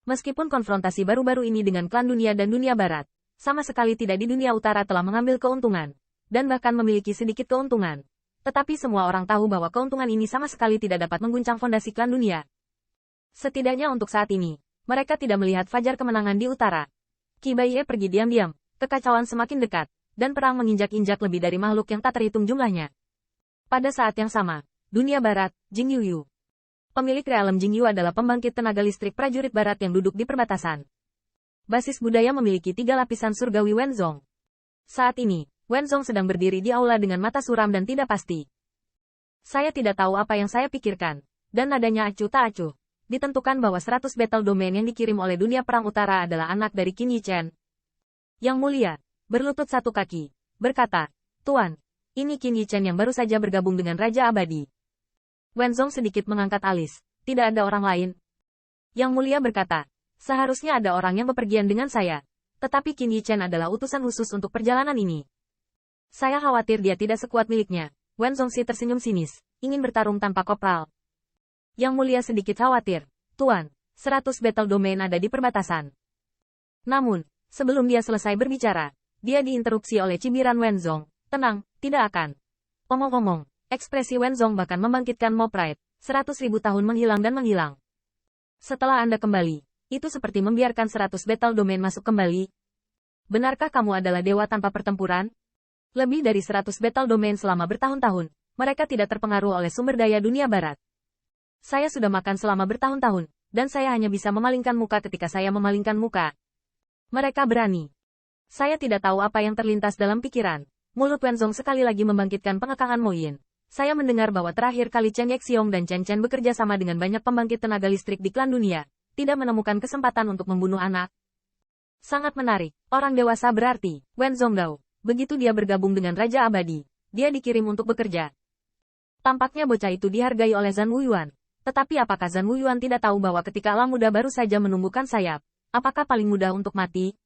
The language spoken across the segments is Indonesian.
Meskipun konfrontasi baru-baru ini dengan klan dunia dan dunia barat, sama sekali tidak di dunia utara telah mengambil keuntungan, dan bahkan memiliki sedikit keuntungan. Tetapi semua orang tahu bahwa keuntungan ini sama sekali tidak dapat mengguncang fondasi klan dunia. Setidaknya untuk saat ini, mereka tidak melihat fajar kemenangan di utara. Qi Baiye pergi diam-diam, kekacauan semakin dekat, dan perang menginjak-injak lebih dari makhluk yang tak terhitung jumlahnya. Pada saat yang sama, dunia barat, Jing Yuyu. Pemilik realem Jing Yu adalah pembangkit tenaga listrik prajurit barat yang duduk di perbatasan. Basis budaya memiliki 3 lapisan surgawi Wenzong. Saat ini, Wenzong sedang berdiri di aula dengan mata suram dan tidak pasti. Saya tidak tahu apa yang saya pikirkan, dan nadanya acuh tak acuh. Ditentukan bahwa 100 battle domain yang dikirim oleh dunia perang utara adalah anak dari Qin Yichen. Yang mulia, berlutut satu kaki, berkata, Tuan, ini Qin Yichen yang baru saja bergabung dengan Raja Abadi. Wenzong sedikit mengangkat alis, tidak ada orang lain. Yang mulia berkata, seharusnya ada orang yang bepergian dengan saya, tetapi Qin Yichen adalah utusan khusus untuk perjalanan ini. Saya khawatir dia tidak sekuat miliknya. Wenzong Si tersenyum sinis, ingin bertarung tanpa kopral. Yang mulia sedikit khawatir, Tuan, 100 battle domain ada di perbatasan. Namun, sebelum dia selesai berbicara, dia diinterupsi oleh cibiran Wenzong. Tenang, tidak akan. Omong-omong, ekspresi Wenzong bahkan membangkitkan Mo Pride, 100.000 tahun menghilang dan menghilang. Setelah Anda kembali, itu seperti membiarkan 100 battle domain masuk kembali. Benarkah kamu adalah dewa tanpa pertempuran? Lebih dari 100 battle domain selama bertahun-tahun, mereka tidak terpengaruh oleh sumber daya dunia barat. Saya sudah makan selama bertahun-tahun, dan saya hanya bisa memalingkan muka ketika saya memalingkan muka. Mereka berani. Saya tidak tahu apa yang terlintas dalam pikiran. Mulut Wenzong sekali lagi membangkitkan pengekangan Mo Yin. Saya mendengar bahwa terakhir kali Chen Yexiong dan Chen Chen bekerja sama dengan banyak pembangkit tenaga listrik di klan dunia, tidak menemukan kesempatan untuk membunuh anak. Sangat menarik, orang dewasa berarti, Wenzong Dao. Begitu dia bergabung dengan Raja Abadi, dia dikirim untuk bekerja. Tampaknya bocah itu dihargai oleh Zhan Wuyuan. Tetapi apakah Zhan Wuyuan tidak tahu bahwa ketika alam muda baru saja menumbuhkan sayap, apakah paling mudah untuk mati?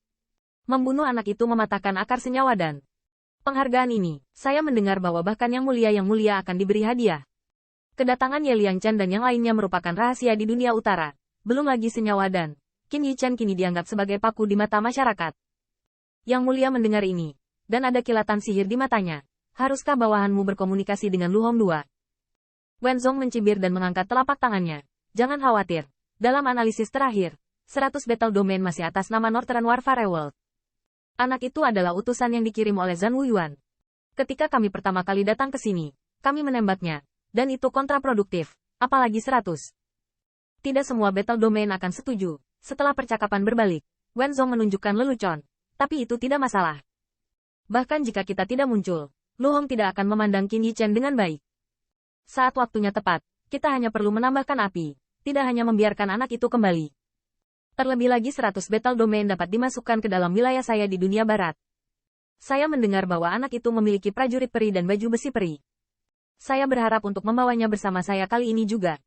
Membunuh anak itu mematahkan akar senyawa dan penghargaan ini, saya mendengar bahwa bahkan yang mulia akan diberi hadiah. Kedatangan Ye Liangchen dan yang lainnya merupakan rahasia di dunia utara. Belum lagi senyawa dan Qin Yichen kini dianggap sebagai paku di mata masyarakat. Yang mulia mendengar ini, dan ada kilatan sihir di matanya. Haruskah bawahanmu berkomunikasi dengan Lu Hongdua? Wenzong mencibir dan mengangkat telapak tangannya. Jangan khawatir. Dalam analisis terakhir, 100 battle domain masih atas nama Northern Warfare World. Anak itu adalah utusan yang dikirim oleh Zhan Wuyuan. Ketika kami pertama kali datang ke sini, kami menembaknya, dan itu kontraproduktif, apalagi 100. Tidak semua battle domain akan setuju. Setelah percakapan berbalik, Wenzong menunjukkan lelucon. Tapi itu tidak masalah. Bahkan jika kita tidak muncul, Lu Hong tidak akan memandang Qin Yichen dengan baik. Saat waktunya tepat, kita hanya perlu menambahkan api, tidak hanya membiarkan anak itu kembali. Terlebih lagi 100 battle domain dapat dimasukkan ke dalam wilayah saya di dunia barat. Saya mendengar bahwa anak itu memiliki prajurit peri dan baju besi peri. Saya berharap untuk membawanya bersama saya kali ini juga.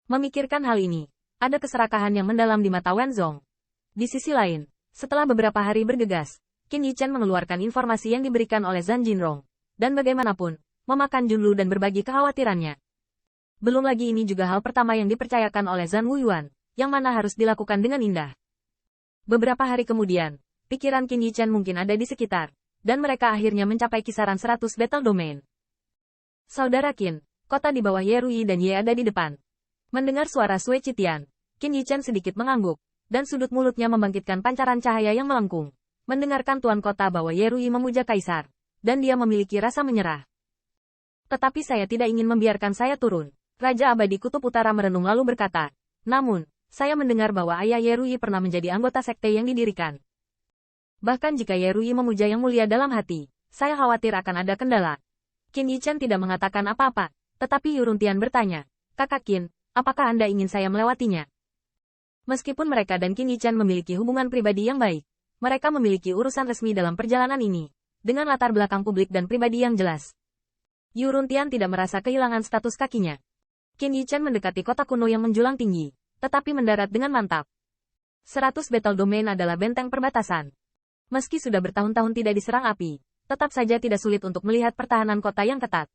Memikirkan hal ini, ada keserakahan yang mendalam di mata Wenzong. Di sisi lain, setelah beberapa hari bergegas, Qin Yichen mengeluarkan informasi yang diberikan oleh Zhan Jinrong. Dan bagaimanapun, memakan Junlu dan berbagi kekhawatirannya. Belum lagi ini juga hal pertama yang dipercayakan oleh Zhan Wuyuan, yang mana harus dilakukan dengan indah. Beberapa hari kemudian, pikiran Qin Yichen mungkin ada di sekitar, dan mereka akhirnya mencapai kisaran 100 battle domain. Saudara Qin, kota di bawah Ye Rui dan Ye ada di depan. Mendengar suara Sui Qitian, Qin Yichen sedikit mengangguk, dan sudut mulutnya membangkitkan pancaran cahaya yang melengkung. Mendengarkan tuan kota bahwa Ye Rui memuja kaisar, dan dia memiliki rasa menyerah. Tetapi saya tidak ingin membiarkan saya turun. Raja Abadi Kutub Utara merenung lalu berkata, namun, saya mendengar bahwa ayah Ye Rui pernah menjadi anggota sekte yang didirikan. Bahkan jika Ye Rui memuja yang mulia dalam hati, saya khawatir akan ada kendala. Qin Yichen tidak mengatakan apa-apa, tetapi Yuruntian bertanya, Kakak Qin, apakah Anda ingin saya melewatinya? Meskipun mereka dan Qin Yichen memiliki hubungan pribadi yang baik, mereka memiliki urusan resmi dalam perjalanan ini, dengan latar belakang publik dan pribadi yang jelas. Yuruntian tidak merasa kehilangan status kakinya. Qin Yichen mendekati kota kuno yang menjulang tinggi, tetapi mendarat dengan mantap. 100 battle domain adalah benteng perbatasan. Meski sudah bertahun-tahun tidak diserang api, tetap saja tidak sulit untuk melihat pertahanan kota yang ketat.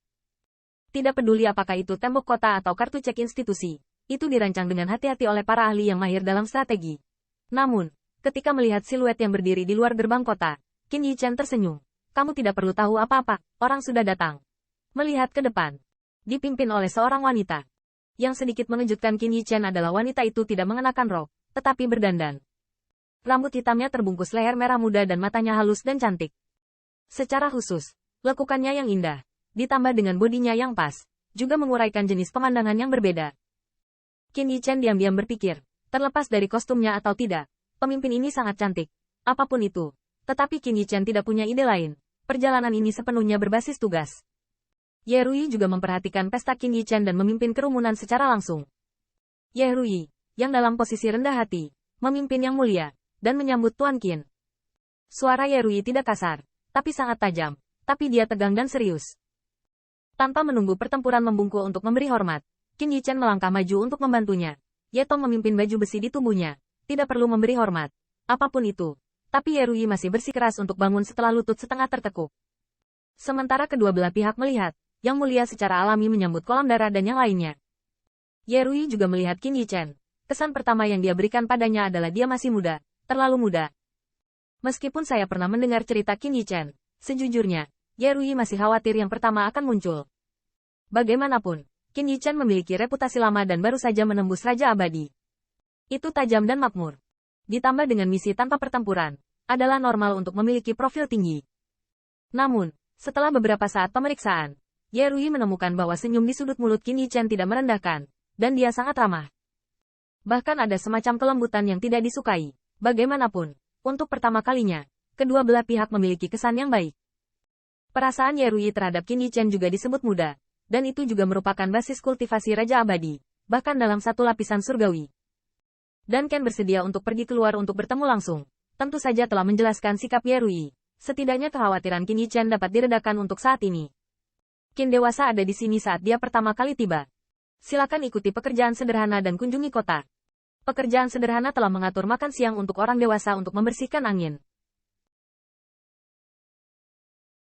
Tidak peduli apakah itu tembok kota atau kartu cek institusi, itu dirancang dengan hati-hati oleh para ahli yang mahir dalam strategi. Namun, ketika melihat siluet yang berdiri di luar gerbang kota, Qin Yichen tersenyum. Kamu tidak perlu tahu apa-apa, orang sudah datang. Melihat ke depan, dipimpin oleh seorang wanita. Yang sedikit mengejutkan Qin Yichen adalah wanita itu tidak mengenakan rok, tetapi berdandan. Rambut hitamnya terbungkus leher merah muda dan matanya halus dan cantik. Secara khusus, lekukannya yang indah, ditambah dengan bodinya yang pas, juga menguraikan jenis pemandangan yang berbeda. Qin Yichen diam-diam berpikir, terlepas dari kostumnya atau tidak, pemimpin ini sangat cantik. Apapun itu. Tetapi Qin Yichen tidak punya ide lain. Perjalanan ini sepenuhnya berbasis tugas. Ye Rui juga memperhatikan pesta Qin Yichen dan memimpin kerumunan secara langsung. Ye Rui, yang dalam posisi rendah hati, memimpin yang mulia, dan menyambut Tuan Qin. Suara Ye Rui tidak kasar, tapi sangat tajam, tapi dia tegang dan serius. Tanpa menunggu pertempuran membungkuk untuk memberi hormat, Qin Yichen melangkah maju untuk membantunya. Ye Tong memimpin baju besi di tubuhnya, tidak perlu memberi hormat. Apapun itu. Tapi Ye Rui masih bersikeras untuk bangun setelah lutut setengah tertekuk. Sementara kedua belah pihak melihat, yang mulia secara alami menyambut kolam darah dan yang lainnya. Ye Rui juga melihat Qin Yichen. Kesan pertama yang dia berikan padanya adalah dia masih muda, terlalu muda. Meskipun saya pernah mendengar cerita Qin Yichen, sejujurnya, Ye Rui masih khawatir yang pertama akan muncul. Bagaimanapun, Qin Yichen memiliki reputasi lama dan baru saja menembus Raja Abadi. Itu tajam dan makmur. Ditambah dengan misi tanpa pertempuran, adalah normal untuk memiliki profil tinggi. Namun, setelah beberapa saat pemeriksaan, Ye Rui menemukan bahwa senyum di sudut mulut Qin Yichen tidak merendahkan, dan dia sangat ramah. Bahkan ada semacam kelembutan yang tidak disukai. Bagaimanapun, untuk pertama kalinya, kedua belah pihak memiliki kesan yang baik. Perasaan Ye Rui terhadap Qin Yichen juga disebut muda, dan itu juga merupakan basis kultivasi Raja Abadi, bahkan dalam satu lapisan surgawi. Dan Ken bersedia untuk pergi keluar untuk bertemu langsung. Tentu saja telah menjelaskan sikap Ye Rui. Setidaknya kekhawatiran Qin Yichen dapat diredakan untuk saat ini. Qin dewasa ada di sini saat dia pertama kali tiba. Silakan ikuti pekerjaan sederhana dan kunjungi kota. Pekerjaan sederhana telah mengatur makan siang untuk orang dewasa untuk membersihkan angin.